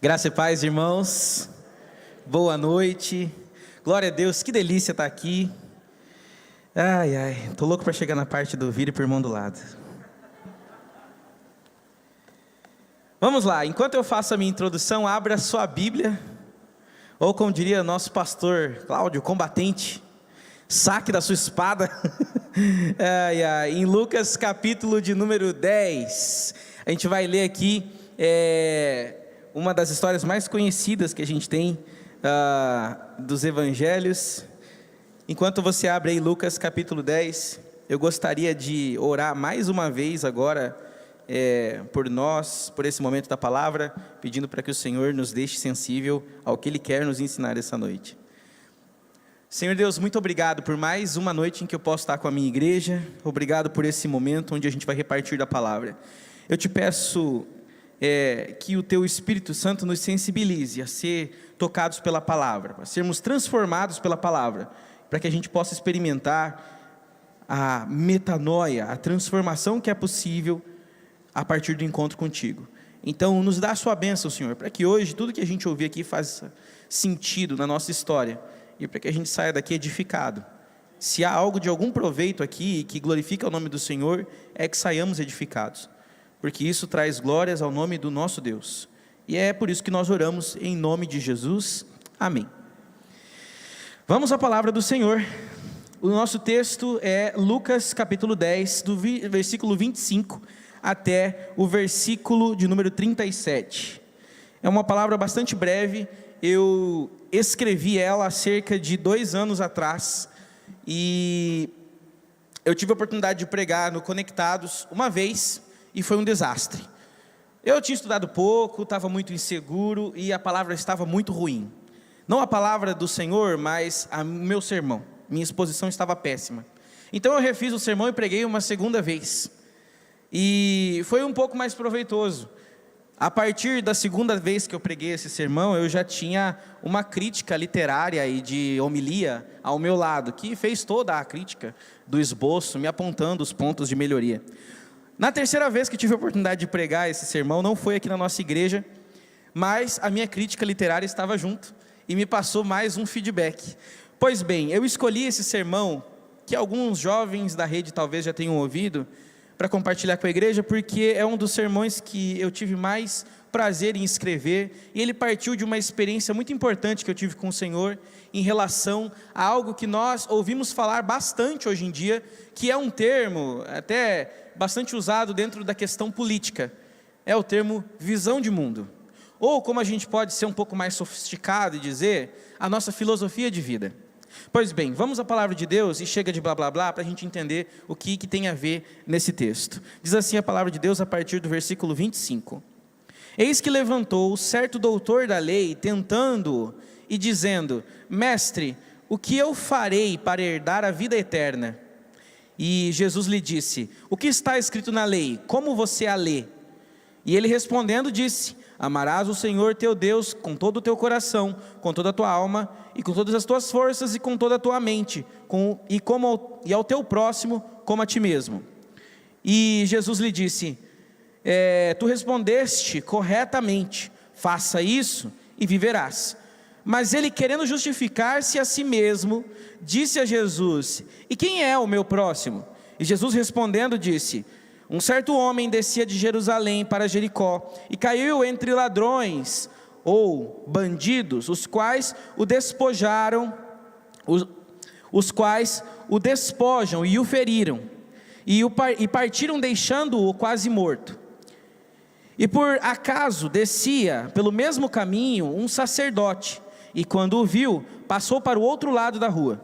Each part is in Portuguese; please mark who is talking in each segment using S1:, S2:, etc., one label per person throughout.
S1: Graça e paz, irmãos. Boa noite. Glória a Deus, que delícia estar aqui. Tô louco para chegar na parte do vire pro irmão do lado. Vamos lá, enquanto eu faço a minha introdução, abra a sua Bíblia, ou como diria nosso pastor Cláudio, combatente, saque da sua espada, em Lucas capítulo de número 10, a gente vai ler aqui, uma das histórias mais conhecidas que a gente tem dos evangelhos. Enquanto você abre aí Lucas capítulo 10, eu gostaria de orar mais uma vez agora, por nós, por esse momento da palavra, pedindo para que o Senhor nos deixe sensível ao que Ele quer nos ensinar essa noite. Senhor Deus, muito obrigado por mais uma noite em que eu posso estar com a minha igreja. Obrigado por esse momento onde a gente vai repartir da palavra. Eu te peço que o Teu Espírito Santo nos sensibilize a ser tocados pela palavra, a sermos transformados pela palavra, para que a gente possa experimentar a metanoia, a transformação que é possível a partir do encontro contigo. Então nos dá a sua bênção, Senhor, para que hoje tudo que a gente ouvir aqui faça sentido na nossa história, e para que a gente saia daqui edificado. Se há algo de algum proveito aqui, que glorifica o nome do Senhor, é que saiamos edificados, porque isso traz glórias ao nome do nosso Deus, e é por isso que nós oramos em nome de Jesus, amém. Vamos à palavra do Senhor. O nosso texto é Lucas capítulo 10, do versículo 25 até o versículo de número 37. É uma palavra bastante breve. Eu escrevi ela há cerca de 2 anos atrás, e eu tive a oportunidade de pregar no Conectados uma vez, e foi um desastre. Eu tinha estudado pouco, estava muito inseguro, e a palavra estava muito ruim. Não a palavra do Senhor, mas o meu sermão. Minha exposição estava péssima. Então eu refiz o sermão e preguei uma segunda vez, e foi um pouco mais proveitoso. A partir da segunda vez que eu preguei esse sermão, eu já tinha uma crítica literária e de homilia ao meu lado, que fez toda a crítica do esboço, me apontando os pontos de melhoria. Na terceira vez que tive a oportunidade de pregar esse sermão, não foi aqui na nossa igreja, mas a minha crítica literária estava junto, e me passou mais um feedback. Pois bem, eu escolhi esse sermão, que alguns jovens da rede talvez já tenham ouvido, para compartilhar com a igreja, porque é um dos sermões que eu tive mais prazer em escrever, e ele partiu de uma experiência muito importante que eu tive com o Senhor, em relação a algo que nós ouvimos falar bastante hoje em dia, que é um termo até bastante usado dentro da questão política, é o termo visão de mundo, ou como a gente pode ser um pouco mais sofisticado e dizer, a nossa filosofia de vida. Pois bem, vamos à palavra de Deus, e chega de blá blá blá, para a gente entender o que tem a ver nesse texto. Diz assim a palavra de Deus a partir do versículo 25. Eis que levantou certo doutor da lei, tentando-o, e dizendo: Mestre, o que eu farei para herdar a vida eterna? E Jesus lhe disse: O que está escrito na lei? Como você a lê? E ele respondendo disse: Amarás o Senhor teu Deus com todo o teu coração, com toda a tua alma, e com todas as tuas forças, e com toda a tua mente, e ao teu próximo como a ti mesmo. E Jesus lhe disse: Tu respondeste corretamente, faça isso e viverás. Mas ele, querendo justificar-se a si mesmo, disse a Jesus: E quem é o meu próximo? E Jesus respondendo disse: Um certo homem descia de Jerusalém para Jericó, e caiu entre ladrões, ou bandidos, os quais o despojam e o feriram, e partiram deixando-o quase morto. E por acaso descia pelo mesmo caminho um sacerdote, e quando o viu, passou para o outro lado da rua.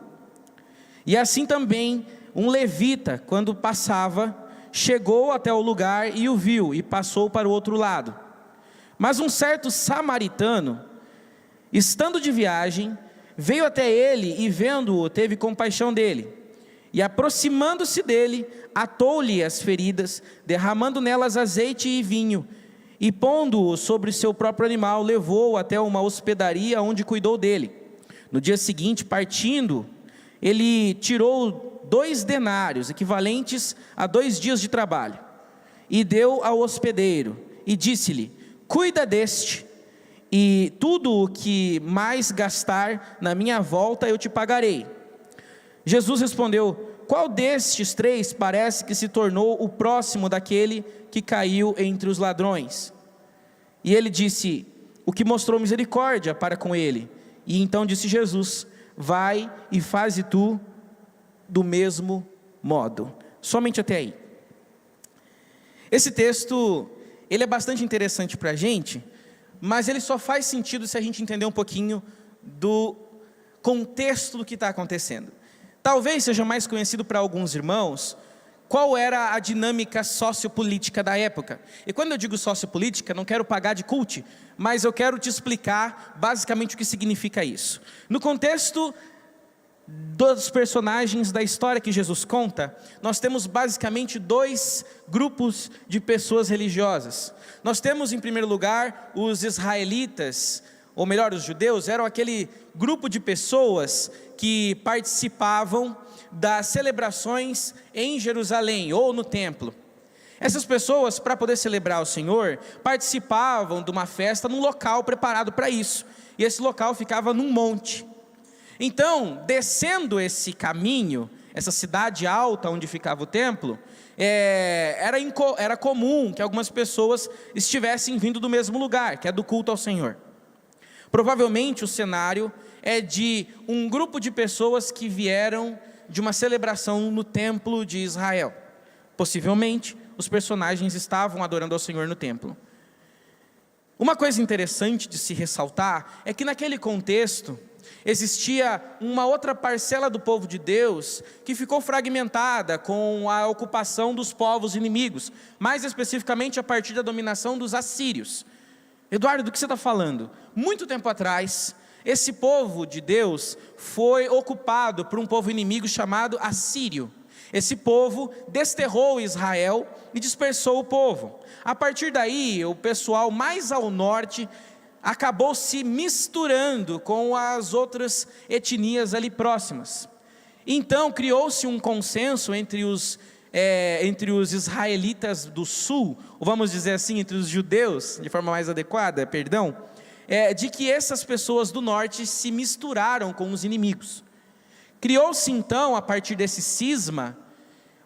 S1: E assim também um levita, quando passava, chegou até o lugar e o viu, e passou para o outro lado. Mas um certo samaritano, estando de viagem, veio até ele, e vendo-o, teve compaixão dele, e aproximando-se dele, atou-lhe as feridas, derramando nelas azeite e vinho, e pondo-o sobre seu próprio animal, levou-o até uma hospedaria, onde cuidou dele. No dia seguinte, partindo, ele tirou 2 denários, equivalentes a 2 dias de trabalho, e deu ao hospedeiro, e disse-lhe: cuida deste, e tudo o que mais gastar na minha volta eu te pagarei. Jesus respondeu: qual destes 3 parece que se tornou o próximo daquele que caiu entre os ladrões? E ele disse: o que mostrou misericórdia para com ele. E então disse Jesus: vai e faze tu do mesmo modo. Somente até aí. Esse texto, ele é bastante interessante para a gente, mas ele só faz sentido se a gente entender um pouquinho do contexto do que está acontecendo. Talvez seja mais conhecido para alguns irmãos qual era a dinâmica sociopolítica da época. E quando eu digo sociopolítica, não quero pagar de cult, mas eu quero te explicar basicamente o que significa isso. No contexto dos personagens da história que Jesus conta, nós temos basicamente 2 grupos de pessoas religiosas. Nós temos, em primeiro lugar, os israelitas, ou melhor, os judeus, eram aquele grupo de pessoas que participavam das celebrações em Jerusalém, ou no templo. Essas pessoas, para poder celebrar o Senhor, participavam de uma festa num local preparado para isso, e esse local ficava num monte. Então, descendo esse caminho, essa cidade alta onde ficava o templo, era comum que algumas pessoas estivessem vindo do mesmo lugar, que é do culto ao Senhor. Provavelmente o cenário é de um grupo de pessoas que vieram de uma celebração no templo de Israel. Possivelmente, os personagens estavam adorando ao Senhor no templo. Uma coisa interessante de se ressaltar é que naquele contexto, existia uma outra parcela do povo de Deus que ficou fragmentada com a ocupação dos povos inimigos, mais especificamente a partir da dominação dos assírios. Eduardo, do que você está falando? Muito tempo atrás, esse povo de Deus foi ocupado por um povo inimigo chamado assírio. Esse povo desterrou Israel e dispersou o povo. A partir daí, o pessoal mais ao norte acabou se misturando com as outras etnias ali próximas. Então criou-se um consenso entre os israelitas do sul, ou vamos dizer assim, entre os judeus, de forma mais adequada, de que essas pessoas do norte se misturaram com os inimigos. Criou-se então, a partir desse cisma,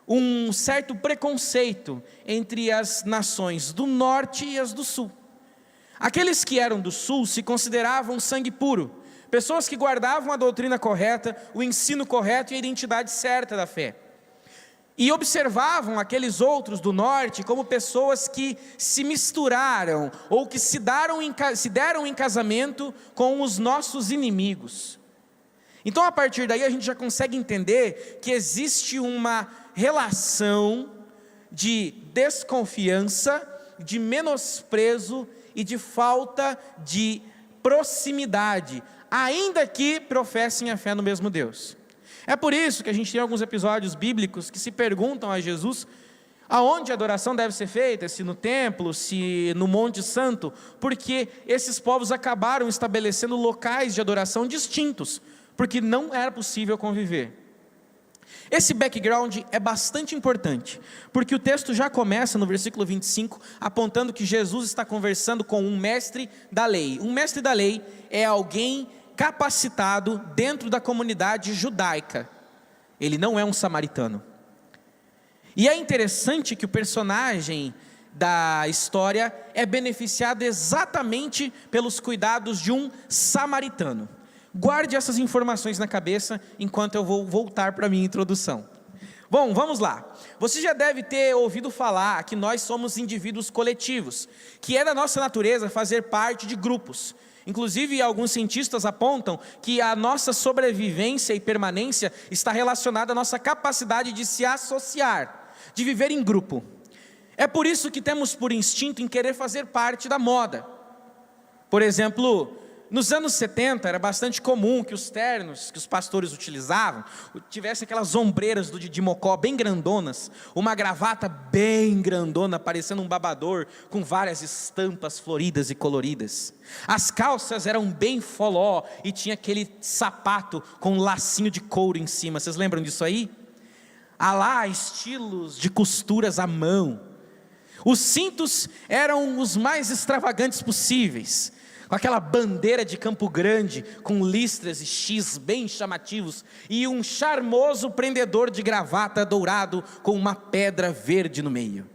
S1: um certo preconceito entre as nações do norte e as do sul. Aqueles que eram do sul se consideravam sangue puro, pessoas que guardavam a doutrina correta, o ensino correto e a identidade certa da fé. E observavam aqueles outros do norte como pessoas que se misturaram, ou que se deram em casamento com os nossos inimigos. Então, a partir daí, a gente já consegue entender que existe uma relação de desconfiança, de menosprezo e de falta de proximidade, ainda que professem a fé no mesmo Deus. É por isso que a gente tem alguns episódios bíblicos que se perguntam a Jesus aonde a adoração deve ser feita, se no templo, se no Monte Santo, porque esses povos acabaram estabelecendo locais de adoração distintos, porque não era possível conviver. Esse background é bastante importante, porque o texto já começa no versículo 25, apontando que Jesus está conversando com um mestre da lei. Um mestre da lei é alguém capacitado dentro da comunidade judaica. Ele não é um samaritano. E é interessante que o personagem da história é beneficiado exatamente pelos cuidados de um samaritano. Guarde essas informações na cabeça enquanto eu vou voltar para a minha introdução. Bom, vamos lá. Você já deve ter ouvido falar que nós somos indivíduos coletivos, que é da nossa natureza fazer parte de grupos. Inclusive, alguns cientistas apontam que a nossa sobrevivência e permanência está relacionada à nossa capacidade de se associar, de viver em grupo. É por isso que temos por instinto em querer fazer parte da moda. Por exemplo, nos anos 70 era bastante comum que os ternos que os pastores utilizavam tivessem aquelas ombreiras do Didi Mocó bem grandonas, uma gravata bem grandona, parecendo um babador, com várias estampas floridas e coloridas. As calças eram bem foló e tinha aquele sapato com um lacinho de couro em cima. Vocês lembram disso aí? Há lá estilos de costuras à mão. Os cintos eram os mais extravagantes possíveis, com aquela bandeira de Campo Grande, com listras e X bem chamativos, e um charmoso prendedor de gravata dourado, com uma pedra verde no meio.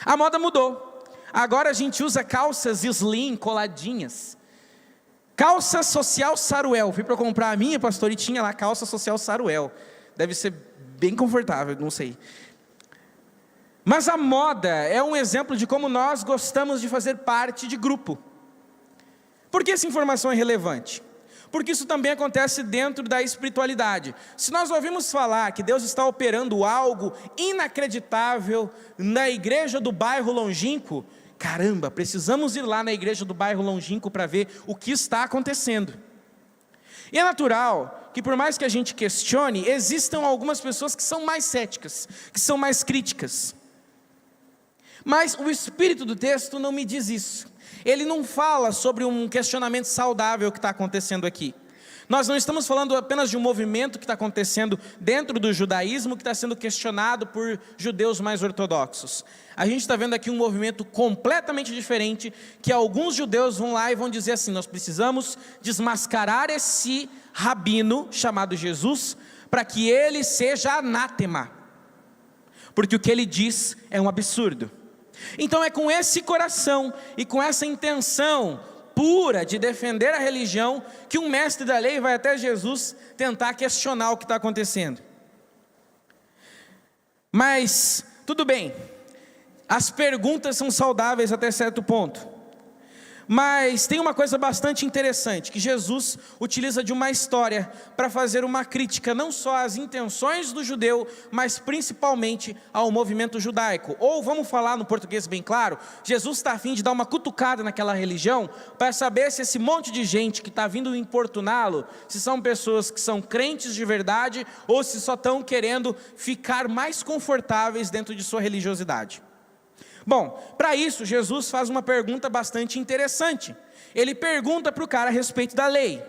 S1: A moda mudou, agora a gente usa calças slim coladinhas, calça social Saruel. Fui para comprar a minha, pastor, e tinha lá calça social Saruel, deve ser bem confortável, não sei. Mas a moda é um exemplo de como nós gostamos de fazer parte de grupo. Por que essa informação é relevante? Porque isso também acontece dentro da espiritualidade. Se nós ouvimos falar que Deus está operando algo inacreditável na igreja do bairro longínquo, caramba, precisamos ir lá na igreja do bairro longínquo para ver o que está acontecendo. E é natural que, por mais que a gente questione, existam algumas pessoas que são mais céticas, que são mais críticas. Mas o espírito do texto não me diz isso. Ele não fala sobre um questionamento saudável que está acontecendo aqui. Nós não estamos falando apenas de um movimento que está acontecendo dentro do judaísmo, que está sendo questionado por judeus mais ortodoxos. A gente está vendo aqui um movimento completamente diferente, que alguns judeus vão lá e vão dizer assim: nós precisamos desmascarar esse rabino chamado Jesus, para que ele seja anátema, porque o que ele diz é um absurdo. Então é com esse coração e com essa intenção pura de defender a religião que um mestre da lei vai até Jesus tentar questionar o que está acontecendo. Mas tudo bem, as perguntas são saudáveis até certo ponto. Mas tem uma coisa bastante interessante, que Jesus utiliza de uma história para fazer uma crítica não só às intenções do judeu, mas principalmente ao movimento judaico. Ou vamos falar no português bem claro, Jesus está a fim de dar uma cutucada naquela religião, para saber se esse monte de gente que está vindo importuná-lo, se são pessoas que são crentes de verdade, ou se só estão querendo ficar mais confortáveis dentro de sua religiosidade. Bom, para isso Jesus faz uma pergunta bastante interessante. Ele pergunta para o cara a respeito da lei.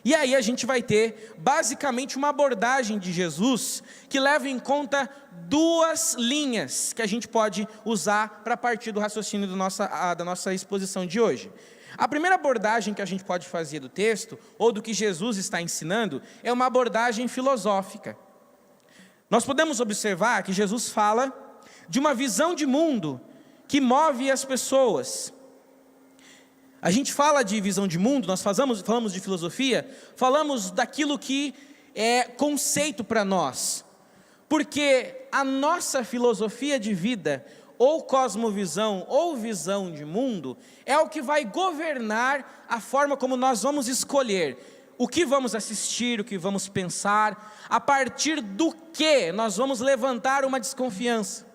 S1: E aí a gente vai ter basicamente uma abordagem de Jesus que leva em conta duas linhas que a gente pode usar para partir do raciocínio da nossa exposição de hoje. A primeira abordagem que a gente pode fazer do texto, ou do que Jesus está ensinando, é uma abordagem filosófica. Nós podemos observar que Jesus fala de uma visão de mundo que move as pessoas. A gente fala de visão de mundo, nós falamos de filosofia, falamos daquilo que é conceito para nós, porque a nossa filosofia de vida, ou cosmovisão, ou visão de mundo, é o que vai governar a forma como nós vamos escolher o que vamos assistir, o que vamos pensar, a partir do que nós vamos levantar uma desconfiança.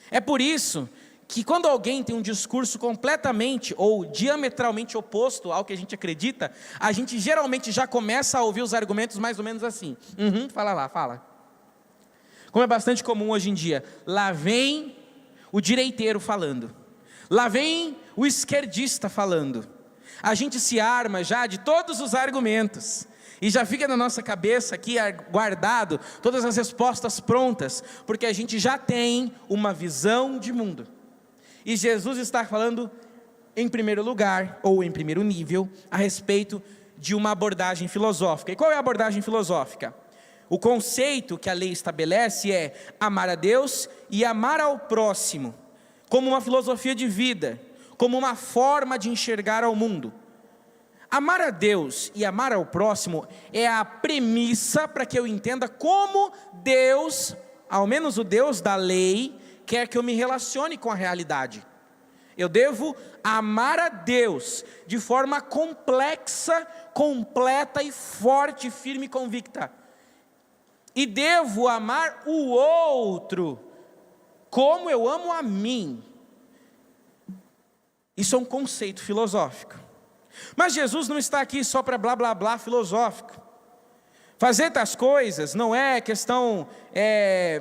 S1: É por isso que quando alguém tem um discurso completamente ou diametralmente oposto ao que a gente acredita, a gente geralmente já começa a ouvir os argumentos mais ou menos assim: fala lá, fala. Como é bastante comum hoje em dia, lá vem o direiteiro falando, lá vem o esquerdista falando. A gente se arma já de todos os argumentos, e já fica na nossa cabeça aqui guardado todas as respostas prontas, porque a gente já tem uma visão de mundo. E Jesus está falando em primeiro lugar, ou em primeiro nível, a respeito de uma abordagem filosófica. E qual é a abordagem filosófica? O conceito que a lei estabelece é amar a Deus e amar ao próximo, como uma filosofia de vida, como uma forma de enxergar ao mundo. Amar a Deus e amar ao próximo é a premissa para que eu entenda como Deus, ao menos o Deus da lei, quer que eu me relacione com a realidade. Eu devo amar a Deus de forma complexa, completa e forte, firme e convicta. E devo amar o outro como eu amo a mim. Isso é um conceito filosófico. Mas Jesus não está aqui só para blá blá blá filosófico. Fazer tais coisas não é questão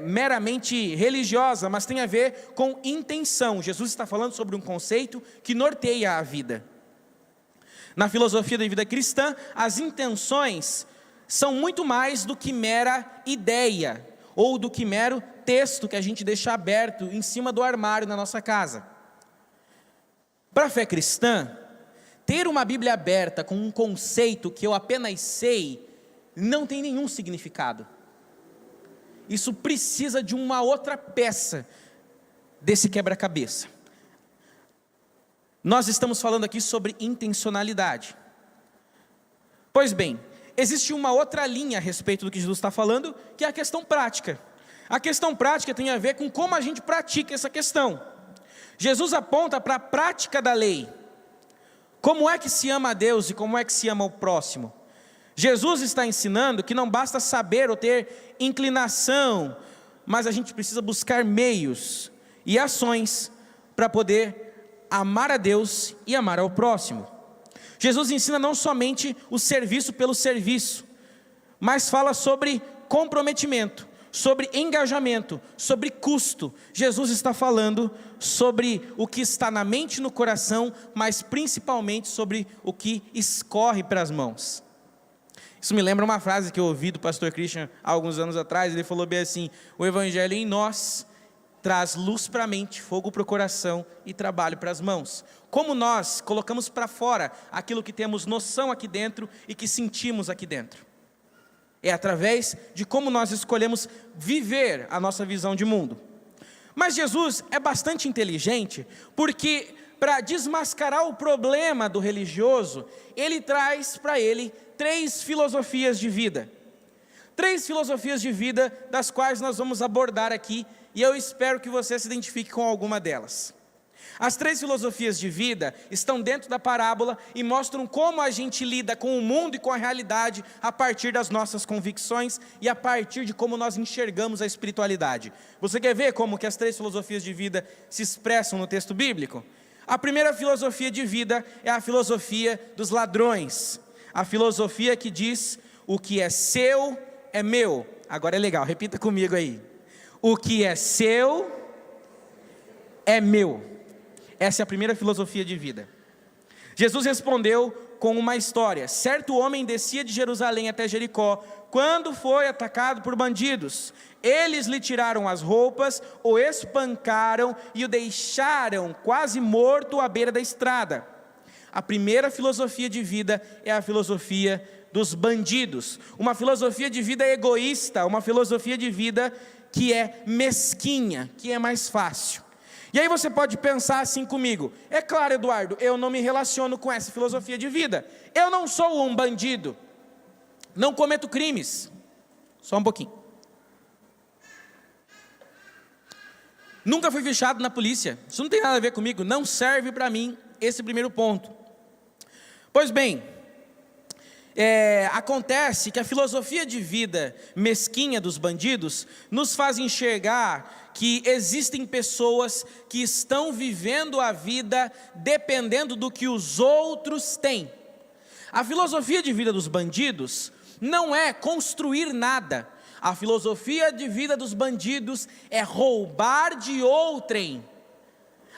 S1: meramente religiosa, mas tem a ver com intenção. Jesus está falando sobre um conceito que norteia a vida. Na filosofia da vida cristã, as intenções são muito mais do que mera ideia, ou do que mero texto que a gente deixa aberto em cima do armário na nossa casa. Para a fé cristã, ter uma Bíblia aberta com um conceito que eu apenas sei, não tem nenhum significado. Isso precisa de uma outra peça desse quebra-cabeça. Nós estamos falando aqui sobre intencionalidade. Pois bem, existe uma outra linha a respeito do que Jesus está falando, que é a questão prática. A questão prática tem a ver com como a gente pratica essa questão. Jesus aponta para a prática da lei. Como é que se ama a Deus e como é que se ama o próximo? Jesus está ensinando que não basta saber ou ter inclinação, mas a gente precisa buscar meios e ações para poder amar a Deus e amar ao próximo. Jesus ensina não somente o serviço pelo serviço, mas fala sobre comprometimento, sobre engajamento, sobre custo. Jesus está falando sobre o que está na mente e no coração, mas principalmente sobre o que escorre para as mãos. Isso me lembra uma frase que eu ouvi do pastor Christian há alguns anos atrás. Ele falou bem assim: o evangelho em nós traz luz para a mente, fogo para o coração e trabalho para as mãos. Como nós colocamos para fora aquilo que temos noção aqui dentro e que sentimos aqui dentro. É através de como nós escolhemos viver a nossa visão de mundo. Mas Jesus é bastante inteligente, porque para desmascarar o problema do religioso, ele traz para ele 3 filosofias de vida. 3 filosofias de vida, das quais nós vamos abordar aqui, e eu espero que você se identifique com alguma delas. As 3 filosofias de vida estão dentro da parábola e mostram como a gente lida com o mundo e com a realidade a partir das nossas convicções e a partir de como nós enxergamos a espiritualidade. Você quer ver como que as 3 filosofias de vida se expressam no texto bíblico? A primeira filosofia de vida é a filosofia dos ladrões. A filosofia que diz: o que é seu é meu. Agora é legal, repita comigo aí. O que é seu é meu. Essa é a primeira filosofia de vida. Jesus respondeu com uma história. Certo homem descia de Jerusalém até Jericó, quando foi atacado por bandidos. Eles lhe tiraram as roupas, o espancaram e o deixaram quase morto à beira da estrada. A primeira filosofia de vida é a filosofia dos bandidos. Uma filosofia de vida egoísta, uma filosofia de vida que é mesquinha, que é mais fácil. E aí você pode pensar assim comigo: é claro, Eduardo, eu não me relaciono com essa filosofia de vida. Eu não sou um bandido, não cometo crimes. Só um pouquinho. Nunca fui fichado na polícia. Isso não tem nada a ver comigo, não serve para mim esse primeiro ponto. Pois bem, acontece que a filosofia de vida mesquinha dos bandidos nos faz enxergar que existem pessoas que estão vivendo a vida dependendo do que os outros têm. A filosofia de vida dos bandidos não é construir nada. A filosofia de vida dos bandidos é roubar de outrem.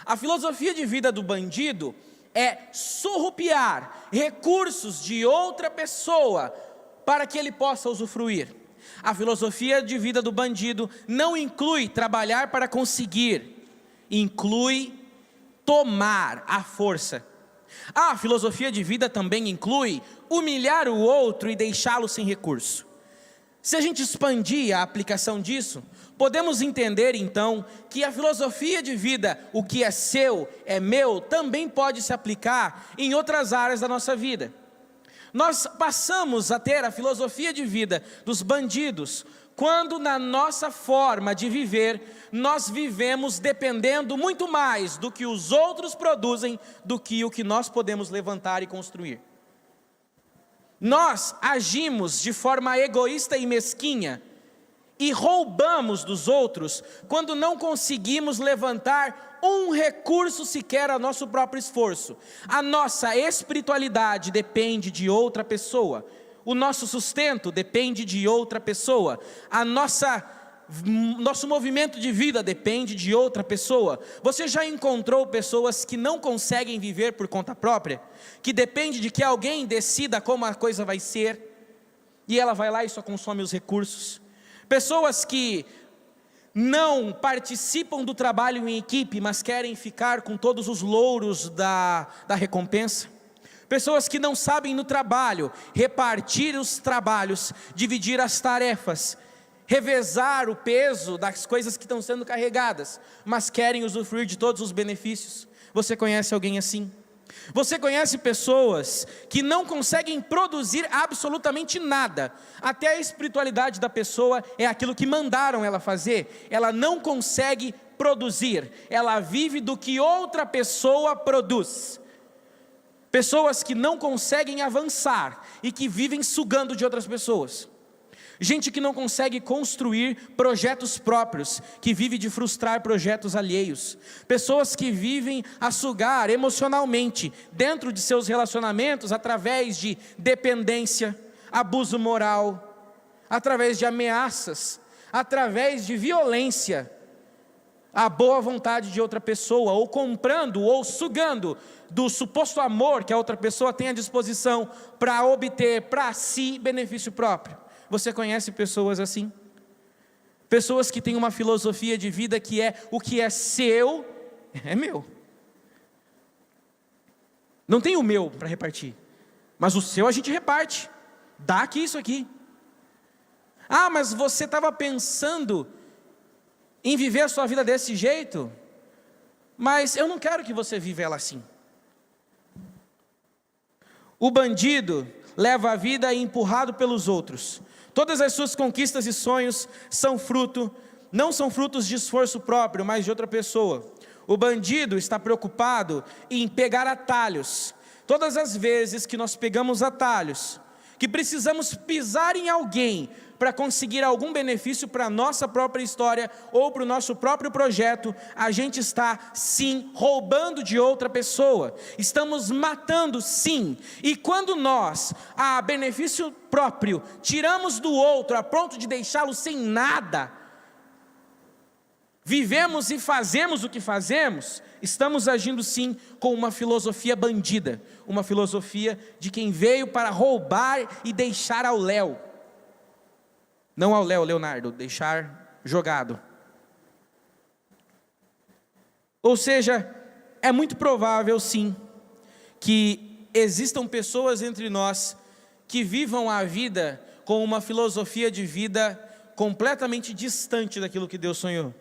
S1: A filosofia de vida do bandido é surrupiar recursos de outra pessoa para que ele possa usufruir. A filosofia de vida do bandido não inclui trabalhar para conseguir, inclui tomar à força. A filosofia de vida também inclui humilhar o outro e deixá-lo sem recurso. Se a gente expandir a aplicação disso, podemos entender então que a filosofia de vida, o que é seu é meu, também pode se aplicar em outras áreas da nossa vida. Nós passamos a ter a filosofia de vida dos bandidos, quando na nossa forma de viver, nós vivemos dependendo muito mais do que os outros produzem, do que o que nós podemos levantar e construir. Nós agimos de forma egoísta e mesquinha, e roubamos dos outros, quando não conseguimos levantar um recurso sequer a nosso próprio esforço. A nossa espiritualidade depende de outra pessoa, o nosso sustento depende de outra pessoa, nosso movimento de vida depende de outra pessoa. Você já encontrou pessoas que não conseguem viver por conta própria? Que depende de que alguém decida como a coisa vai ser, e ela vai lá e só consome os recursos? Pessoas que não participam do trabalho em equipe, mas querem ficar com todos os louros da recompensa. Pessoas que não sabem no trabalho repartir os trabalhos, dividir as tarefas, revezar o peso das coisas que estão sendo carregadas, mas querem usufruir de todos os benefícios. Você conhece alguém assim? Você conhece pessoas que não conseguem produzir absolutamente nada, até a espiritualidade da pessoa é aquilo que mandaram ela fazer, ela não consegue produzir, ela vive do que outra pessoa produz. Pessoas que não conseguem avançar e que vivem sugando de outras pessoas. Gente que não consegue construir projetos próprios, que vive de frustrar projetos alheios. Pessoas que vivem a sugar emocionalmente dentro de seus relacionamentos através de dependência, abuso moral, através de ameaças, através de violência, a boa vontade de outra pessoa, ou comprando ou sugando do suposto amor que a outra pessoa tem à disposição para obter para si benefício próprio. Você conhece pessoas assim? Pessoas que têm uma filosofia de vida que é: o que é seu, é meu. Não tem o meu para repartir, mas o seu a gente reparte. Dá aqui isso aqui. Ah, mas você estava pensando em viver a sua vida desse jeito? Mas eu não quero que você viva ela assim. O bandido leva a vida empurrado pelos outros. Todas as suas conquistas e sonhos não são frutos de esforço próprio, mas de outra pessoa. O bandido está preocupado em pegar atalhos. Todas as vezes que nós pegamos atalhos, que precisamos pisar em alguém para conseguir algum benefício para a nossa própria história ou para o nosso próprio projeto, a gente está sim roubando de outra pessoa, estamos matando sim. E quando nós, a benefício próprio, tiramos do outro a ponto de deixá-lo sem nada, vivemos e fazemos o que fazemos, estamos agindo sim com uma filosofia bandida, uma filosofia de quem veio para roubar e deixar ao léu. Não ao léu, Leonardo, deixar jogado. Ou seja, é muito provável sim, que existam pessoas entre nós que vivam a vida com uma filosofia de vida completamente distante daquilo que Deus sonhou.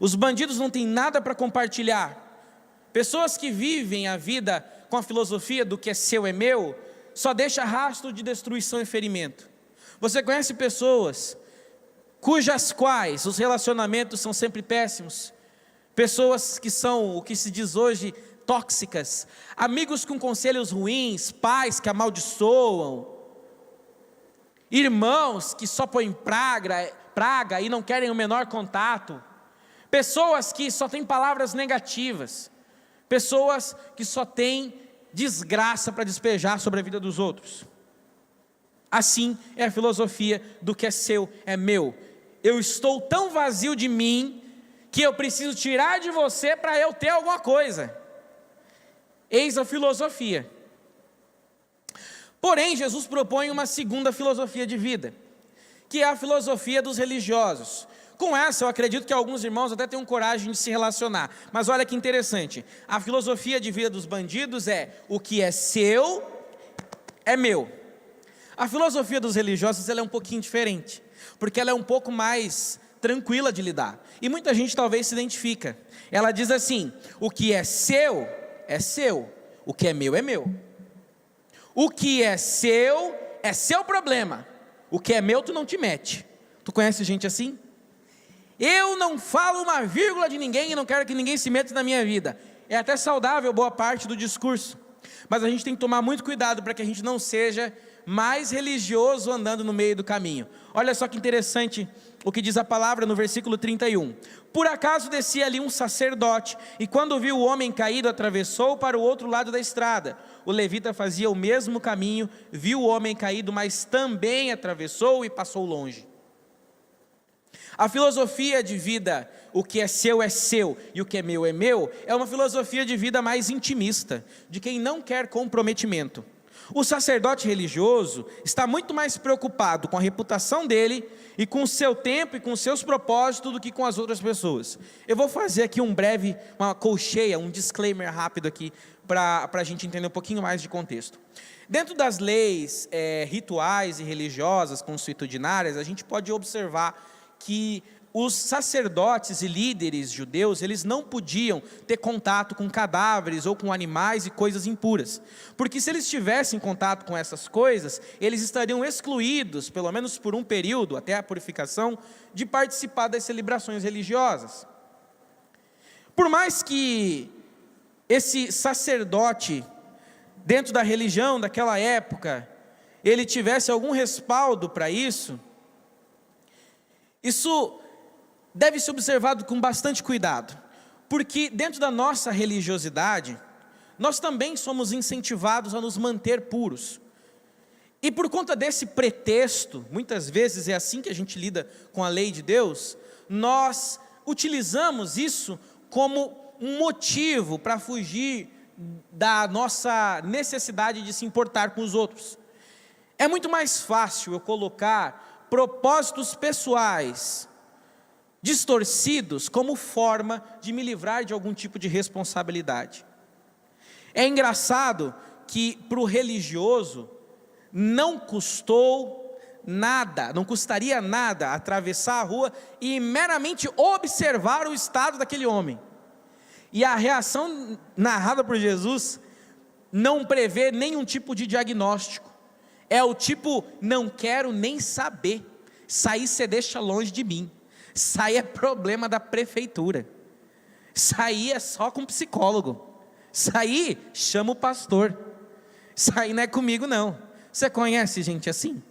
S1: Os bandidos não têm nada para compartilhar. Pessoas que vivem a vida com a filosofia do que é seu é meu, só deixa rastro de destruição e ferimento. Você conhece pessoas cujas quais os relacionamentos são sempre péssimos? Pessoas que são o que se diz hoje tóxicas, amigos com conselhos ruins, pais que amaldiçoam, irmãos que só põem praga e não querem o menor contato, pessoas que só têm palavras negativas, pessoas que só têm desgraça para despejar sobre a vida dos outros. Assim é a filosofia do que é seu é meu. Eu estou tão vazio de mim que eu preciso tirar de você para eu ter alguma coisa. Eis a filosofia. Porém, Jesus propõe uma segunda filosofia de vida, que é a filosofia dos religiosos. Com essa, eu acredito que alguns irmãos até tenham coragem de se relacionar. Mas olha que interessante, a filosofia de vida dos bandidos é: o que é seu é meu. A filosofia dos religiosos ela é um pouquinho diferente, porque ela é um pouco mais tranquila de lidar. E muita gente talvez se identifica. Ela diz assim: o que é seu, o que é meu. O que é seu problema. O que é meu, tu não te mete. Tu conhece gente assim? Eu não falo uma vírgula de ninguém e não quero que ninguém se meta na minha vida. É até saudável boa parte do discurso, mas a gente tem que tomar muito cuidado para que a gente não seja mais religioso andando no meio do caminho. Olha só que interessante o que diz a palavra no versículo 31. Por acaso descia ali um sacerdote, e quando viu o homem caído, atravessou para o outro lado da estrada. O levita fazia o mesmo caminho, viu o homem caído, mas também atravessou e passou longe. A filosofia de vida, o que é seu e o que é meu, é uma filosofia de vida mais intimista, de quem não quer comprometimento. O sacerdote religioso está muito mais preocupado com a reputação dele e com o seu tempo e com os seus propósitos do que com as outras pessoas. Eu vou fazer aqui uma colcheia, um disclaimer rápido aqui, para a gente entender um pouquinho mais de contexto. Dentro das leis rituais e religiosas consuetudinárias, a gente pode observar que os sacerdotes e líderes judeus, eles não podiam ter contato com cadáveres ou com animais e coisas impuras, porque se eles tivessem contato com essas coisas, eles estariam excluídos, pelo menos por um período, até a purificação, de participar das celebrações religiosas. Por mais que esse sacerdote, dentro da religião daquela época, ele tivesse algum respaldo para isso deve ser observado com bastante cuidado, porque dentro da nossa religiosidade, nós também somos incentivados a nos manter puros, e por conta desse pretexto, muitas vezes é assim que a gente lida com a lei de Deus, nós utilizamos isso como um motivo para fugir da nossa necessidade de se importar com os outros. É muito mais fácil eu colocar propósitos pessoais distorcidos como forma de me livrar de algum tipo de responsabilidade. É engraçado que para o religioso não custaria nada atravessar a rua e meramente observar o estado daquele homem. E a reação narrada por Jesus não prevê nenhum tipo de diagnóstico. É o tipo, não quero nem saber, sair você deixa longe de mim. Sair é problema da prefeitura, sair é só com psicólogo, sair chama o pastor, sair não é comigo não. Você conhece gente assim?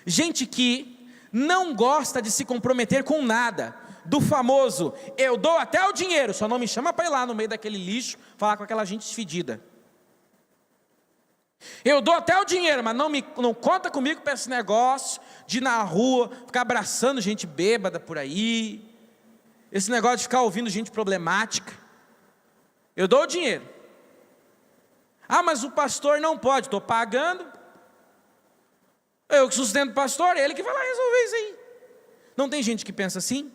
S1: Gente que não gosta de se comprometer com nada, do famoso, eu dou até o dinheiro, só não me chama para ir lá no meio daquele lixo, falar com aquela gente fedida. Eu dou até o dinheiro, mas não conta comigo para esse negócio de ir na rua, ficar abraçando gente bêbada por aí, esse negócio de ficar ouvindo gente problemática. Eu dou o dinheiro. Ah, mas o pastor não pode, estou pagando, eu que sustento o pastor, ele que vai lá resolver isso aí. Não tem gente que pensa assim?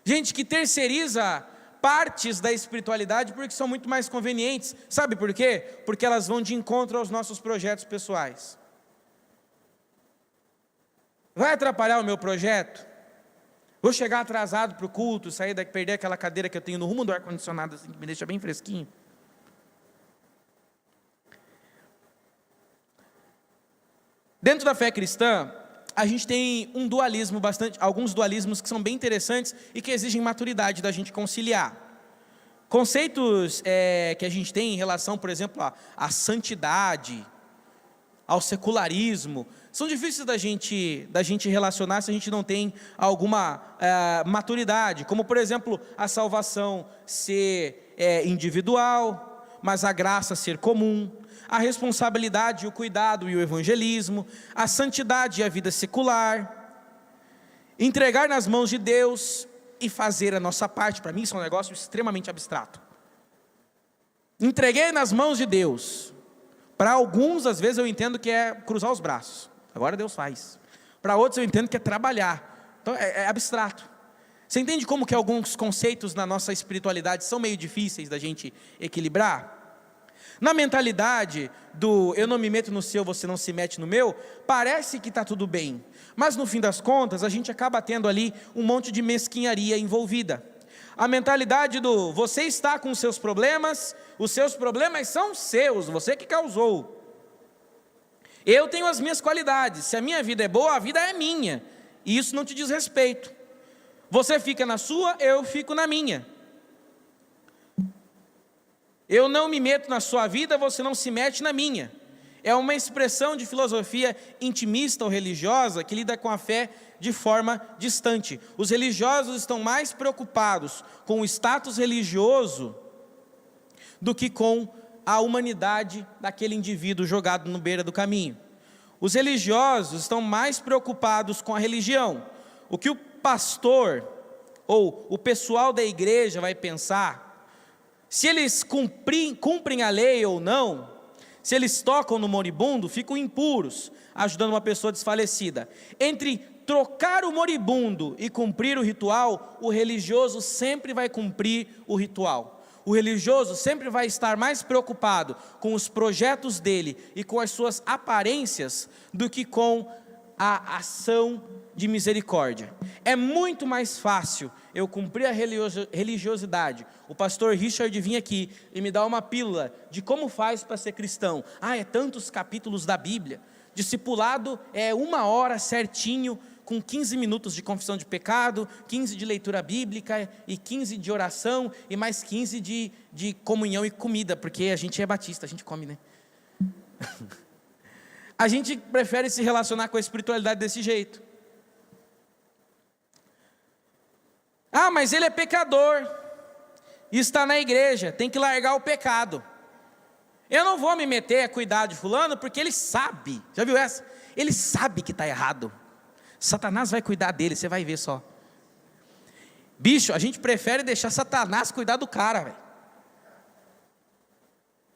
S1: Gente que terceiriza partes da espiritualidade porque são muito mais convenientes. Sabe por quê? Porque elas vão de encontro aos nossos projetos pessoais. Vai atrapalhar o meu projeto? Vou chegar atrasado para o culto, sair daqui, perder aquela cadeira que eu tenho no rumo do ar-condicionado, assim, que me deixa bem fresquinho. Dentro da fé cristã, a gente tem um dualismo alguns dualismos que são bem interessantes e que exigem maturidade da gente conciliar. Conceitos que a gente tem em relação, por exemplo, à santidade, ao secularismo, são difíceis da gente relacionar se a gente não tem alguma maturidade, como por exemplo, a salvação ser individual, mas a graça ser comum, a responsabilidade, o cuidado e o evangelismo, a santidade e a vida secular, entregar nas mãos de Deus e fazer a nossa parte. Para mim isso é um negócio extremamente abstrato. Entreguei nas mãos de Deus. Para alguns, às vezes eu entendo que é cruzar os braços, agora Deus faz. Para outros eu entendo que é trabalhar, então é abstrato. Você entende como que alguns conceitos na nossa espiritualidade são meio difíceis da gente equilibrar? Na mentalidade do eu não me meto no seu, você não se mete no meu, parece que está tudo bem, mas no fim das contas a gente acaba tendo ali um monte de mesquinharia envolvida. A mentalidade do você está com os seus problemas são seus, você que causou. Eu tenho as minhas qualidades, se a minha vida é boa, a vida é minha, e isso não te diz respeito. Você fica na sua, eu fico na minha. Eu não me meto na sua vida, você não se mete na minha. É uma expressão de filosofia intimista ou religiosa que lida com a fé de forma distante. Os religiosos estão mais preocupados com o status religioso do que com a humanidade daquele indivíduo jogado no beira do caminho. Os religiosos estão mais preocupados com a religião. O que o pastor ou o pessoal da igreja vai pensar, se eles cumprem a lei ou não, Se eles tocam no moribundo, ficam impuros, ajudando uma pessoa desfalecida. Entre trocar o moribundo e cumprir o ritual, o religioso sempre vai cumprir o ritual. O religioso sempre vai estar mais preocupado com os projetos dele e com as suas aparências do que com a ação de misericórdia. É muito mais fácil eu cumprir a religiosidade. O pastor Richard vinha aqui e me dá uma pílula de como faz para ser cristão. É tantos capítulos da Bíblia. Discipulado é 1 hora certinho, com 15 minutos de confissão de pecado, 15 de leitura bíblica, e 15 de oração, e mais 15 de comunhão e comida, porque a gente é batista, a gente come, né? A gente prefere se relacionar com a espiritualidade desse jeito. Mas ele é pecador, e está na igreja, tem que largar o pecado. Eu não vou me meter a cuidar de fulano, porque ele sabe, já viu essa? Ele sabe que está errado. Satanás vai cuidar dele, você vai ver só. Bicho, a gente prefere deixar Satanás cuidar do cara, velho.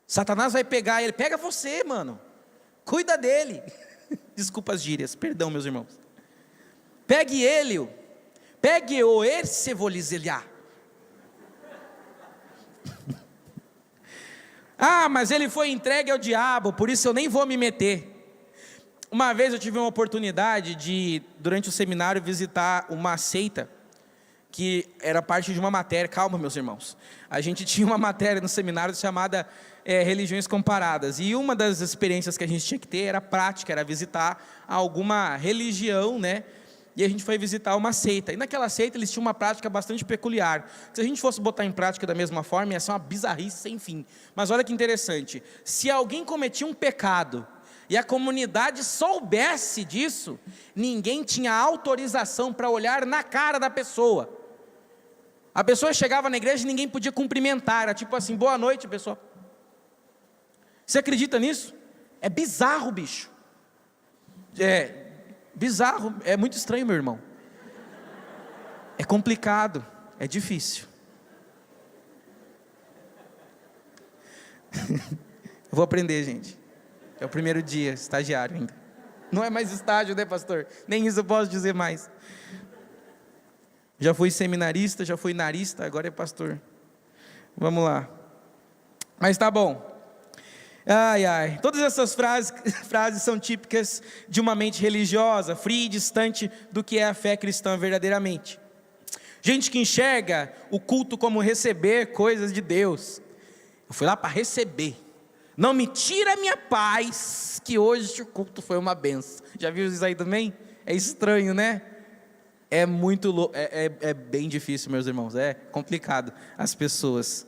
S1: Satanás vai pegar ele, pega você, mano. Cuida dele. Desculpa as gírias, perdão, meus irmãos. Pegue-o, esse vou lhes eliar. Mas ele foi entregue ao diabo, por isso eu nem vou me meter. Uma vez eu tive uma oportunidade de, durante o seminário, visitar uma seita, que era parte de uma matéria. Calma, meus irmãos, a gente tinha uma matéria no seminário chamada Religiões Comparadas, e uma das experiências que a gente tinha que ter era prática, era visitar alguma religião, né? E a gente foi visitar uma seita, e naquela seita eles tinham uma prática bastante peculiar. Se a gente fosse botar em prática da mesma forma, ia ser uma bizarrice sem fim. Mas olha que interessante, se alguém cometia um pecado, e a comunidade soubesse disso, ninguém tinha autorização para olhar na cara da pessoa. A pessoa chegava na igreja e ninguém podia cumprimentar, era tipo assim, boa noite, pessoal. Você acredita nisso? É bizarro, bicho. Bizarro, é muito estranho, meu irmão. É complicado, é difícil. Eu vou aprender, gente. É o primeiro dia, estagiário ainda. Não é mais estágio, né, pastor? Nem isso eu posso dizer mais. Já fui seminarista, já fui narista, agora é pastor. Vamos lá. Mas tá bom. Todas essas frases são típicas de uma mente religiosa, fria e distante do que é a fé cristã verdadeiramente. Gente que enxerga o culto como receber coisas de Deus. Eu fui lá para receber. Não me tira a minha paz, que hoje o culto foi uma benção. Já viu isso aí também? É estranho, né? É muito louco, é bem difícil, meus irmãos, é complicado as pessoas.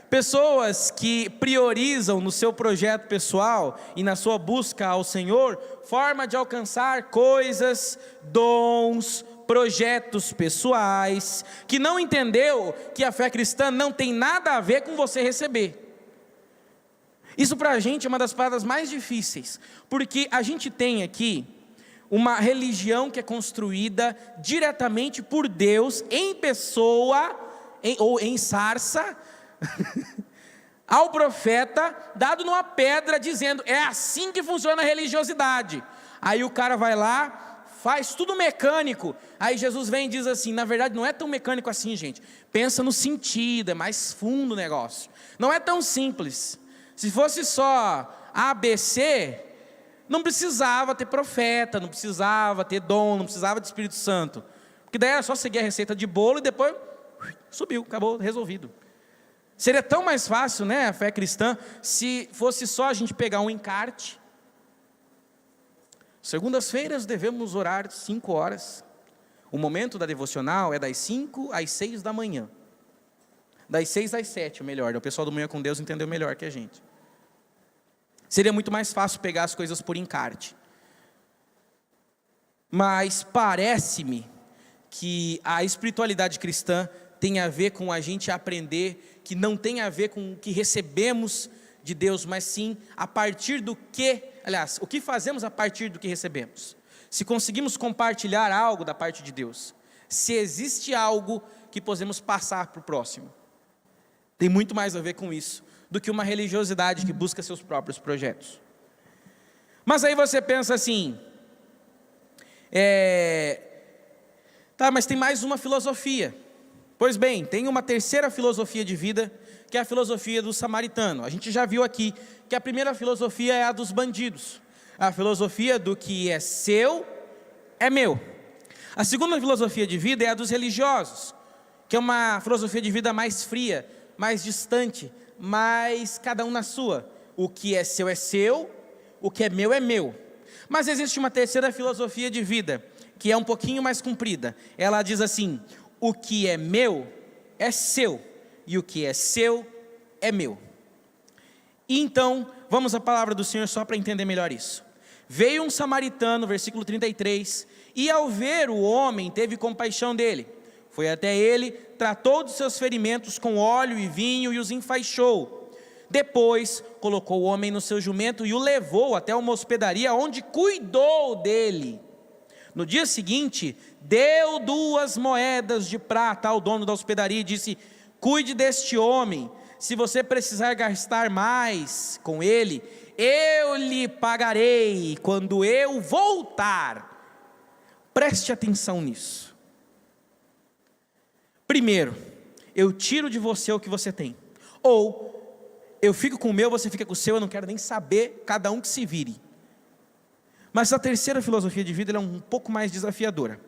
S1: Pessoas que priorizam no seu projeto pessoal e na sua busca ao Senhor, forma de alcançar coisas, dons, projetos pessoais, que não entendeu que a fé cristã não tem nada a ver com você receber. Isso para a gente é uma das paradas mais difíceis, porque a gente tem aqui uma religião que é construída diretamente por Deus, em pessoa, ou em sarça, ao profeta, dado numa pedra, dizendo, é assim que funciona a religiosidade. Aí o cara vai lá, faz tudo mecânico, aí Jesus vem e diz assim, na verdade não é tão mecânico assim, gente, pensa no sentido, é mais fundo o negócio, não é tão simples. Se fosse só ABC, não precisava ter profeta, não precisava ter dom, não precisava de Espírito Santo, porque daí era só seguir a receita de bolo e depois subiu, acabou, resolvido. Seria tão mais fácil, né, a fé cristã, se fosse só a gente pegar um encarte. Segundas-feiras devemos orar 5 horas. O momento da devocional é das 5 às 6 da manhã. Das 6 às 7, o melhor. O pessoal do Manhã com Deus entendeu melhor que a gente. Seria muito mais fácil pegar as coisas por encarte. Mas parece-me que a espiritualidade cristã tem a ver com a gente aprender que não tem a ver com o que recebemos de Deus, mas sim a partir do que, aliás, o que fazemos a partir do que recebemos. Se conseguimos compartilhar algo da parte de Deus, se existe algo que podemos passar para o próximo, tem muito mais a ver com isso do que uma religiosidade que busca seus próprios projetos. Mas aí você pensa assim, tá, mas tem mais uma filosofia. Pois bem, tem uma terceira filosofia de vida, que é a filosofia do samaritano. A gente já viu aqui que a primeira filosofia é a dos bandidos, a filosofia do que é seu, é meu. A segunda filosofia de vida é a dos religiosos, que é uma filosofia de vida mais fria, mais distante, mais cada um na sua. O que é seu, o que é meu. Mas existe uma terceira filosofia de vida, que é um pouquinho mais comprida. Ela diz assim: o que é meu é seu, e o que é seu é meu. E então, vamos à palavra do Senhor só para entender melhor isso. Veio um samaritano, versículo 33, e ao ver o homem, teve compaixão dele. Foi até ele, tratou dos seus ferimentos com óleo e vinho e os enfaixou. Depois, colocou o homem no seu jumento e o levou até uma hospedaria, onde cuidou dele. No dia seguinte, deu 2 moedas de prata ao dono da hospedaria e disse: cuide deste homem, se você precisar gastar mais com ele, eu lhe pagarei quando eu voltar. Preste atenção nisso. Primeiro, eu tiro de você o que você tem, ou eu fico com o meu, você fica com o seu, eu não quero nem saber, cada um que se vire. Mas a terceira filosofia de vida ela é um pouco mais desafiadora.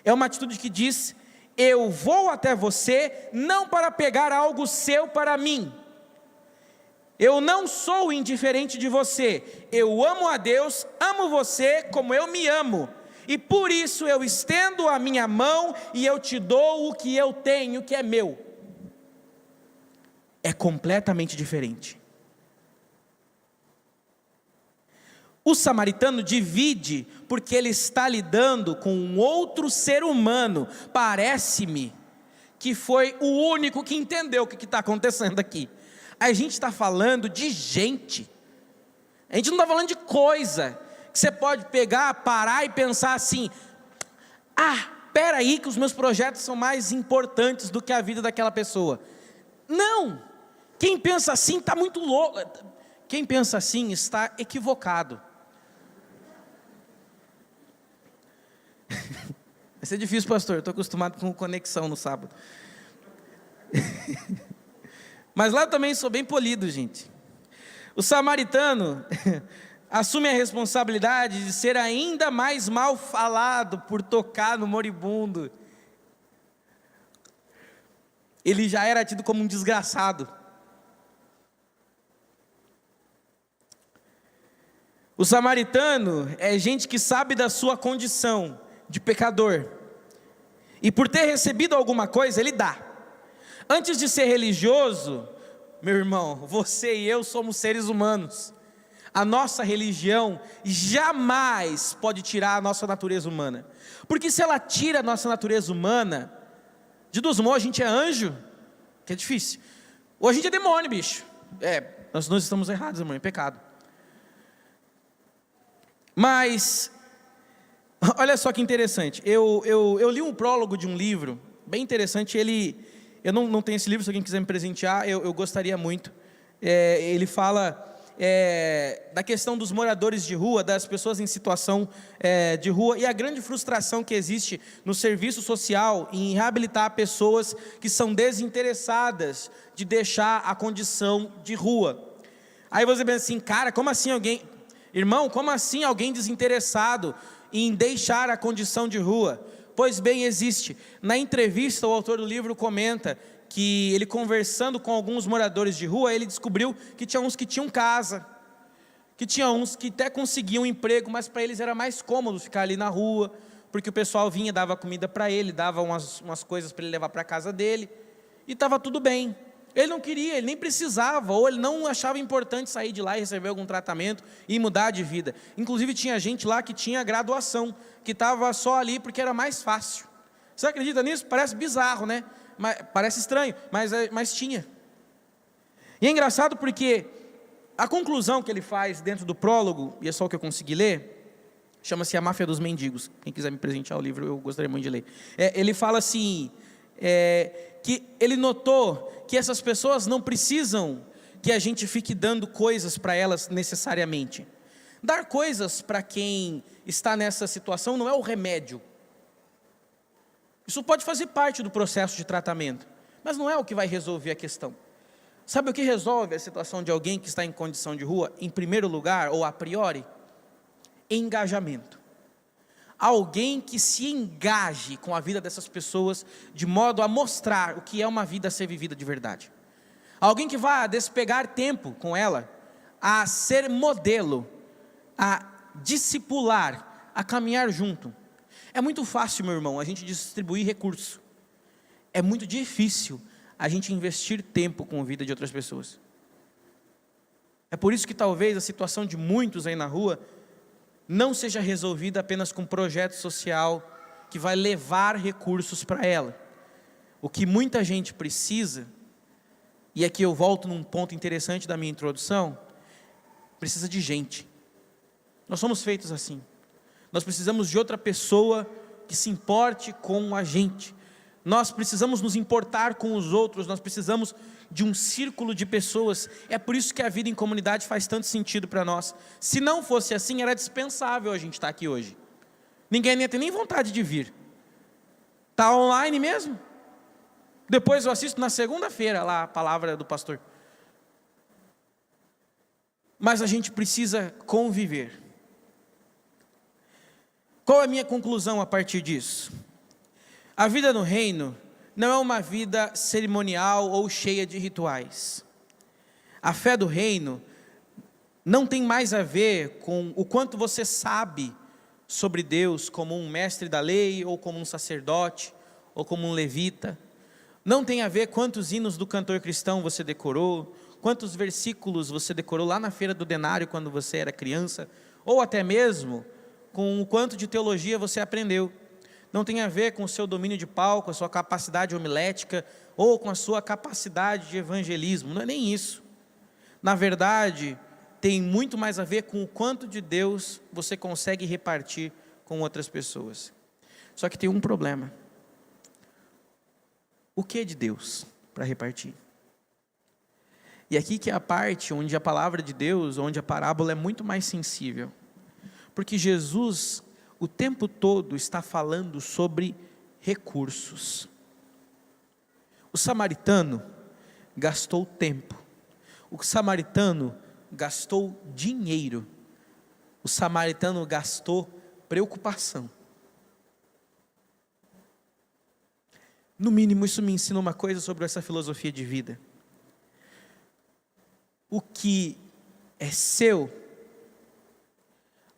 S1: É uma atitude que diz: eu vou até você, não para pegar algo seu para mim. Eu não sou indiferente de você, eu amo a Deus, amo você como eu me amo, e por isso eu estendo a minha mão e eu te dou o que eu tenho, que é meu. É completamente diferente. O samaritano divide porque ele está lidando com um outro ser humano. Parece-me que foi o único que entendeu o que está acontecendo aqui. A gente está falando de gente. A gente não está falando de coisa que você pode pegar, parar e pensar assim: espera aí que os meus projetos são mais importantes do que a vida daquela pessoa. Não! Quem pensa assim está muito louco. Quem pensa assim está equivocado. Vai ser difícil, pastor, estou acostumado com conexão no sábado. Mas lá eu também sou bem polido, gente. O samaritano assume a responsabilidade de ser ainda mais mal falado por tocar no moribundo. Ele já era tido como um desgraçado. O samaritano é gente que sabe da sua condição de pecador, e por ter recebido alguma coisa, ele dá. Antes de ser religioso, meu irmão, você e eu somos seres humanos. A nossa religião jamais pode tirar a nossa natureza humana, porque se ela tira a nossa natureza humana, de dos modos a gente é anjo, que é difícil, ou a gente é demônio, bicho. Nós estamos errados, irmão, é pecado. Mas olha só que interessante, eu li um prólogo de um livro, bem interessante, eu não tenho esse livro, se alguém quiser me presentear, eu gostaria muito. Ele fala da questão dos moradores de rua, das pessoas em situação de rua, e a grande frustração que existe no serviço social em reabilitar pessoas que são desinteressadas de deixar a condição de rua. Aí você pensa assim: cara, como assim alguém... Irmão, como assim alguém desinteressado em deixar a condição de rua? Pois bem, existe. Na entrevista, o autor do livro comenta que ele, conversando com alguns moradores de rua, ele descobriu que tinha uns que tinham casa, que tinha uns que até conseguiam emprego, mas para eles era mais cômodo ficar ali na rua, porque o pessoal vinha, dava comida para ele, dava umas coisas para ele levar para a casa dele, e estava tudo bem. Ele não queria, ele nem precisava, ou ele não achava importante sair de lá e receber algum tratamento e mudar de vida. Inclusive tinha gente lá que tinha graduação, que estava só ali porque era mais fácil. Você acredita nisso? Parece bizarro, né? Parece estranho, mas tinha. E é engraçado porque a conclusão que ele faz dentro do prólogo, e é só o que eu consegui ler, chama-se A Máfia dos Mendigos. Quem quiser me presentear o livro, eu gostaria muito de ler. Ele fala assim... que ele notou que essas pessoas não precisam que a gente fique dando coisas para elas necessariamente. Dar coisas para quem está nessa situação não é o remédio. Isso pode fazer parte do processo de tratamento, mas não é o que vai resolver a questão. Sabe o que resolve a situação de alguém que está em condição de rua? Em primeiro lugar, ou a priori, engajamento. Alguém que se engaje com a vida dessas pessoas, de modo a mostrar o que é uma vida a ser vivida de verdade. Alguém que vá despegar tempo com ela, a ser modelo, a discipular, a caminhar junto. É muito fácil, meu irmão, a gente distribuir recurso. É muito difícil a gente investir tempo com a vida de outras pessoas. É por isso que talvez a situação de muitos aí na rua não seja resolvida apenas com um projeto social que vai levar recursos para ela. O que muita gente precisa, e aqui eu volto num ponto interessante da minha introdução, precisa de gente. Nós somos feitos assim. Nós precisamos de outra pessoa que se importe com a gente. Nós precisamos nos importar com os outros, nós precisamos de um círculo de pessoas. É por isso que a vida em comunidade faz tanto sentido para nós. Se não fosse assim, era dispensável a gente estar aqui hoje. Ninguém ia ter nem vontade de vir. Está online mesmo? Depois eu assisto na segunda-feira lá a palavra do pastor. Mas a gente precisa conviver. Qual é a minha conclusão a partir disso? A vida no reino não é uma vida cerimonial ou cheia de rituais. A fé do reino não tem mais a ver com o quanto você sabe sobre Deus como um mestre da lei, ou como um sacerdote, ou como um levita. Não tem a ver quantos hinos do cantor cristão você decorou, quantos versículos você decorou lá na feira do denário quando você era criança, ou até mesmo com o quanto de teologia você aprendeu. Não tem a ver com o seu domínio de palco, a sua capacidade homilética, ou com a sua capacidade de evangelismo, não é nem isso. Na verdade, tem muito mais a ver com o quanto de Deus você consegue repartir com outras pessoas. Só que tem um problema. O que é de Deus para repartir? E aqui que é a parte onde a palavra de Deus, onde a parábola é muito mais sensível. Porque Jesus, o tempo todo, está falando sobre recursos. O samaritano gastou tempo. O samaritano gastou dinheiro. O samaritano gastou preocupação. No mínimo, isso me ensina uma coisa sobre essa filosofia de vida. O que é seu,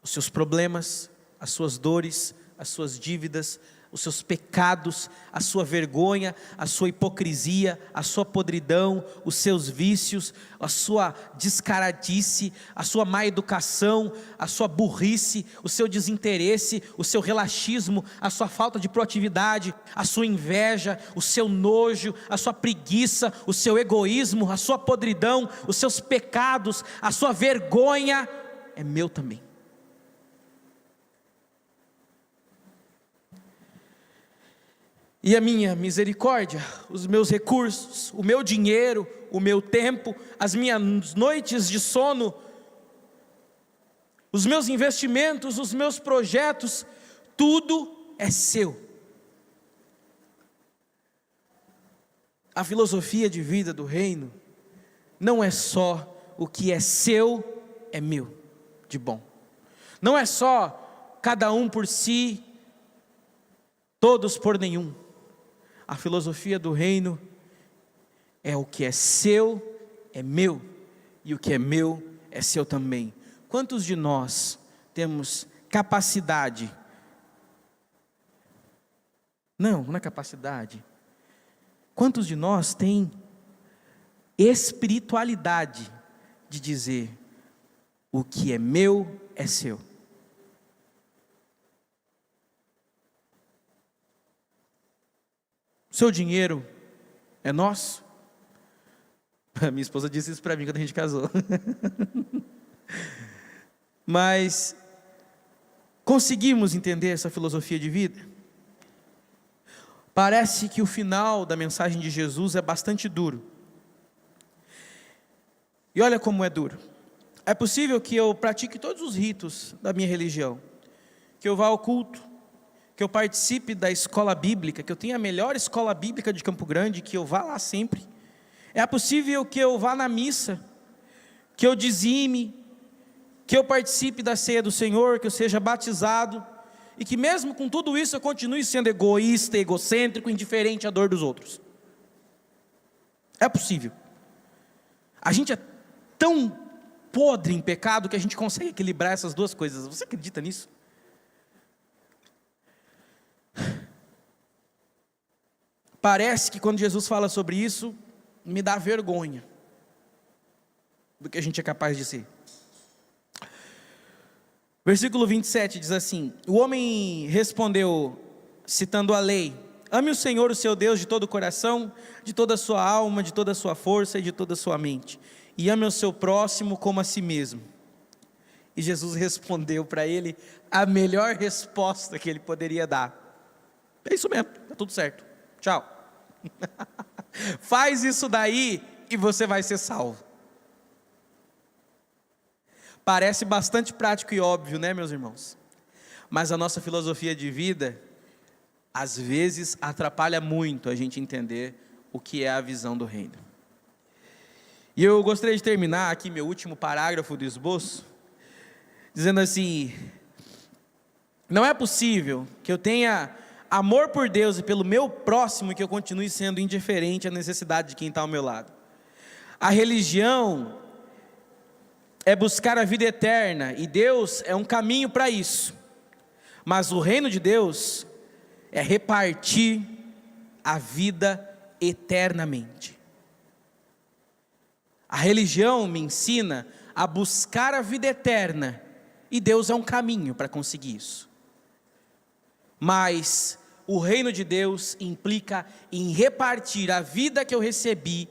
S1: os seus problemas, as suas dores, as suas dívidas, os seus pecados, a sua vergonha, a sua hipocrisia, a sua podridão, os seus vícios, a sua descaradice, a sua má educação, a sua burrice, o seu desinteresse, o seu relaxismo, a sua falta de proatividade, a sua inveja, o seu nojo, a sua preguiça, o seu egoísmo, a sua podridão, os seus pecados, a sua vergonha, é meu também. E a minha misericórdia, os meus recursos, o meu dinheiro, o meu tempo, as minhas noites de sono, os meus investimentos, os meus projetos, tudo é seu. A filosofia de vida do reino não é só o que é seu, é meu, de bom. Não é só cada um por si, todos por nenhum. A filosofia do reino é o que é seu, é meu, e o que é meu, é seu também. Quantos de nós temos capacidade? Não é capacidade. Quantos de nós tem espiritualidade de dizer, o que é meu, é seu? Seu dinheiro é nosso? A minha esposa disse isso para mim quando a gente casou. Mas conseguimos entender essa filosofia de vida? Parece que o final da mensagem de Jesus é bastante duro. E olha como é duro. É possível que eu pratique todos os ritos da minha religião, que eu vá ao culto, que eu participe da escola bíblica, que eu tenha a melhor escola bíblica de Campo Grande, que eu vá lá sempre. É possível que eu vá na missa, que eu dizime, que eu participe da ceia do Senhor, que eu seja batizado, e que mesmo com tudo isso eu continue sendo egoísta, egocêntrico, indiferente à dor dos outros. É possível. A gente é tão podre em pecado que a gente consegue equilibrar essas duas coisas. Você acredita nisso? Parece que quando Jesus fala sobre isso, me dá vergonha do que a gente é capaz de ser. Versículo 27 diz assim: o homem respondeu, citando a lei: ame o Senhor, o seu Deus, de todo o coração, de toda a sua alma, de toda a sua força e de toda a sua mente, e ame o seu próximo como a si mesmo. E Jesus respondeu para ele a melhor resposta que ele poderia dar: é isso mesmo, está tudo certo, tchau. Faz isso daí e você vai ser salvo. Parece bastante prático e óbvio, né, meus irmãos? Mas a nossa filosofia de vida, às vezes, atrapalha muito a gente entender o que é a visão do reino. E eu gostaria de terminar aqui meu último parágrafo do esboço, dizendo assim: não é possível que eu tenha amor por Deus e pelo meu próximo e que eu continue sendo indiferente à necessidade de quem está ao meu lado. A religião é buscar a vida eterna, e Deus é um caminho para isso. Mas o reino de Deus é repartir a vida eternamente. A religião me ensina a buscar a vida eterna, e Deus é um caminho para conseguir isso. Mas o reino de Deus implica em repartir a vida que eu recebi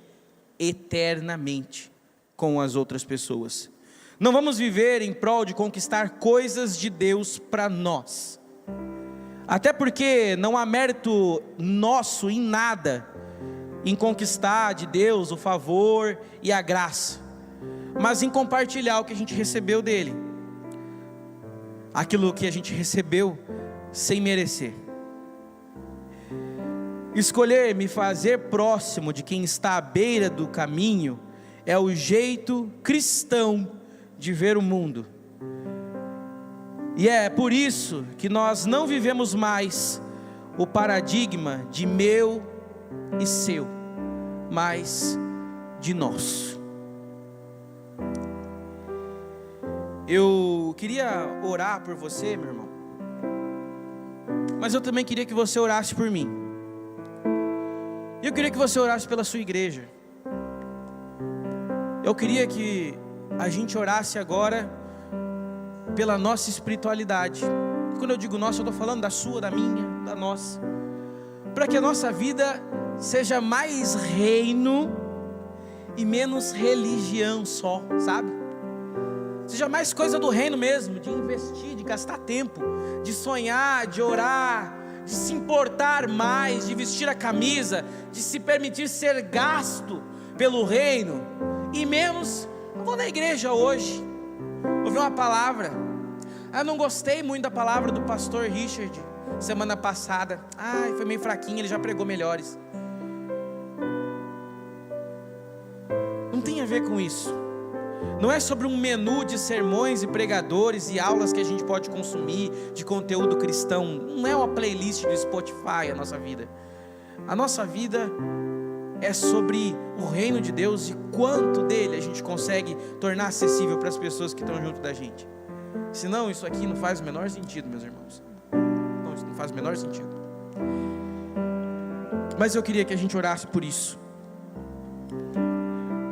S1: eternamente com as outras pessoas. Não vamos viver em prol de conquistar coisas de Deus para nós, até porque não há mérito nosso em nada, em conquistar de Deus o favor e a graça, mas em compartilhar o que a gente recebeu dele, aquilo que a gente recebeu sem merecer. Escolher me fazer próximo de quem está à beira do caminho é o jeito cristão de ver o mundo. E é por isso que nós não vivemos mais o paradigma de meu e seu, mas de nós. Eu queria orar por você, meu irmão, mas eu também queria que você orasse por mim. Eu queria que você orasse pela sua igreja. Eu queria que a gente orasse agora pela nossa espiritualidade. E quando eu digo nossa, eu estou falando da sua, da minha, da nossa, para que a nossa vida seja mais reino e menos religião só, sabe? Seja mais coisa do reino mesmo, de investir, de gastar tempo, de sonhar, de orar, de se importar mais, de vestir a camisa, de se permitir ser gasto pelo reino, e menos, eu vou na igreja hoje, ouvi uma palavra, eu não gostei muito da palavra do pastor Richard, semana passada, foi meio fraquinho, ele já pregou melhores. Não tem a ver com isso. Não é sobre um menu de sermões e pregadores e aulas que a gente pode consumir de conteúdo cristão. Não é uma playlist do Spotify a nossa vida. A nossa vida é sobre o reino de Deus e quanto dele a gente consegue tornar acessível para as pessoas que estão junto da gente. Senão isso aqui não faz o menor sentido, meus irmãos. Não, isso não faz o menor sentido. Mas eu queria que a gente orasse por isso,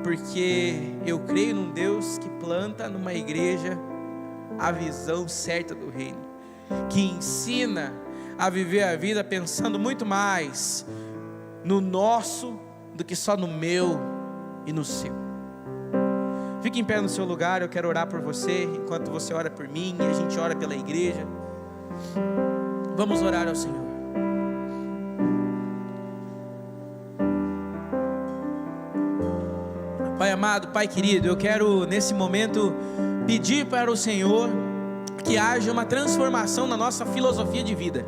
S1: porque eu creio num Deus que planta numa igreja a visão certa do reino, que ensina a viver a vida pensando muito mais no nosso do que só no meu e no seu. Fique em pé no seu lugar, eu quero orar por você, enquanto você ora por mim e a gente ora pela igreja. Vamos orar ao Senhor. Pai amado, Pai querido, eu quero nesse momento pedir para o Senhor que haja uma transformação na nossa filosofia de vida,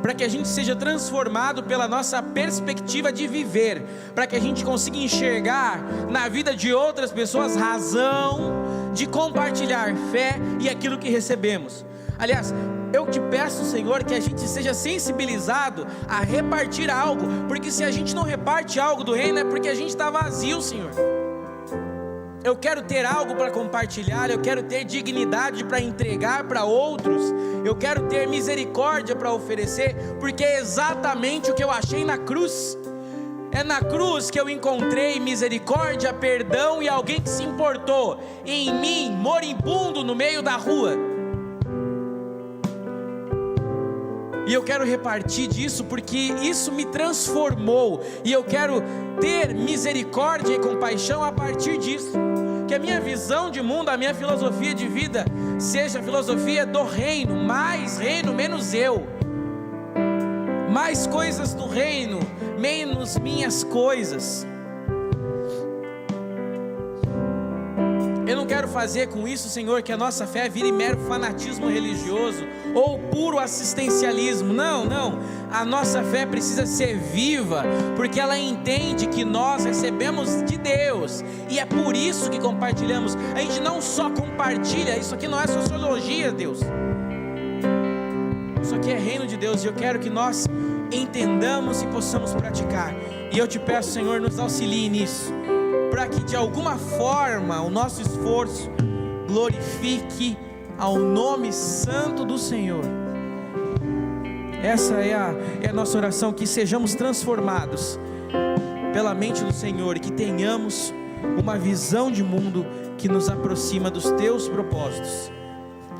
S1: para que a gente seja transformado pela nossa perspectiva de viver, para que a gente consiga enxergar na vida de outras pessoas razão de compartilhar fé e aquilo que recebemos. Aliás, eu te peço, Senhor, que a gente seja sensibilizado a repartir algo, porque se a gente não reparte algo do reino é porque a gente está vazio, Senhor. Eu quero ter algo para compartilhar, eu quero ter dignidade para entregar para outros, eu quero ter misericórdia para oferecer, porque é exatamente o que eu achei na cruz. É na cruz que eu encontrei misericórdia, perdão e alguém que se importou em mim, moribundo no meio da rua. E eu quero repartir disso porque isso me transformou, e eu quero ter misericórdia e compaixão a partir disso. Que a minha visão de mundo, a minha filosofia de vida seja a filosofia do reino, mais reino, menos eu, mais coisas do reino, menos minhas coisas. Eu não quero fazer com isso, Senhor, que a nossa fé vire mero fanatismo religioso ou puro assistencialismo. Não, não. A nossa fé precisa ser viva, porque ela entende que nós recebemos de Deus, e é por isso que compartilhamos. A gente não só compartilha, isso aqui não é sociologia, Deus. Isso aqui é reino de Deus, e eu quero que nós entendamos e possamos praticar. E eu te peço, Senhor, nos auxilie nisso, para que de alguma forma o nosso esforço glorifique ao nome santo do Senhor. Essa é a nossa oração, que sejamos transformados pela mente do Senhor e que tenhamos uma visão de mundo que nos aproxima dos teus propósitos,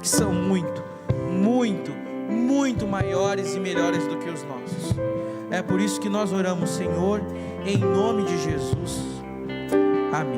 S1: que são muito, muito, muito maiores e melhores do que os nossos. É por isso que nós oramos, Senhor, em nome de Jesus. Amém.